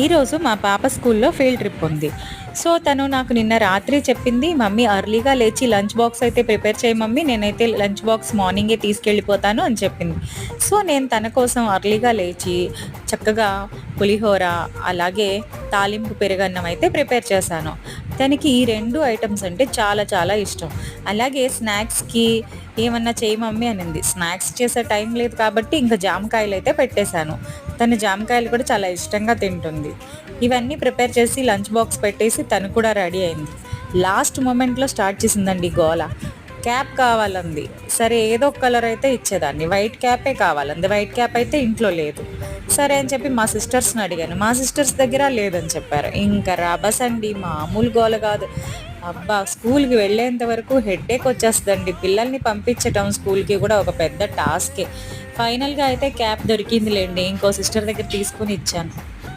ఈరోజు మా పాప స్కూల్లో ఫీల్డ్ ట్రిప్ ఉంది. సో, తను నాకు నిన్న రాత్రి చెప్పింది, "మమ్మీ అర్లీగా లేచి లంచ్ బాక్స్ అయితే ప్రిపేర్ చేయి మమ్మీ. నేనైతే లంచ్ బాక్స్ మార్నింగే తీసుకెళ్ళిపోతాను" అని చెప్పింది. సో, నేను తన కోసం అర్లీగా లేచి చక్కగా పులిహోర, అలాగే తాలింపు పెరుగన్నం అయితే ప్రిపేర్ చేశాను. తనకి ఈ 2 ఐటెమ్స్ అంటే చాలా చాలా ఇష్టం. అలాగే స్నాక్స్‌కి ఏమన్నా చేయి మమ్మీ అనింది. స్నాక్స్ చేసే టైం లేదు కాబట్టి ఇంక జామకాయలైతే పెట్టేశాను. తను జామకాయలు కూడా చాలా ఇష్టంగా తింటుంది. ఇవన్నీ ప్రిపేర్ చేసి లంచ్ బాక్స్ పెట్టేసి తను కూడా రెడీ అయింది. లాస్ట్ మొమెంట్‌లో స్టార్ట్ చేసిందండి గోల. క్యాప్ కావాలంది. సరే ఏదో ఒక కలర్ అయితే ఇచ్చేదాన్ని. వైట్ క్యాపే కావాలంది. వైట్ క్యాప్ అయితే ఇంట్లో లేదు. సరే అని చెప్పి మా సిస్టర్స్‌ని అడిగాను. మా సిస్టర్స్ దగ్గర లేదని చెప్పారు. ఇంక రభస అండి, మామూలు గోల కాదు. అబ్బా! స్కూల్‌కి వెళ్ళేంత వరకు హెడ్‌ఏక్ వచ్చేస్తదండి. పిల్లల్ని పంపించటం స్కూల్‌కి కూడా ఒక పెద్ద టాస్కే. ఫైనల్‌గా అయితే క్యాప్ దొరికిందిలెండి. ఇంకో సిస్టర్ దగ్గర తీసుకొని ఇచ్చాను.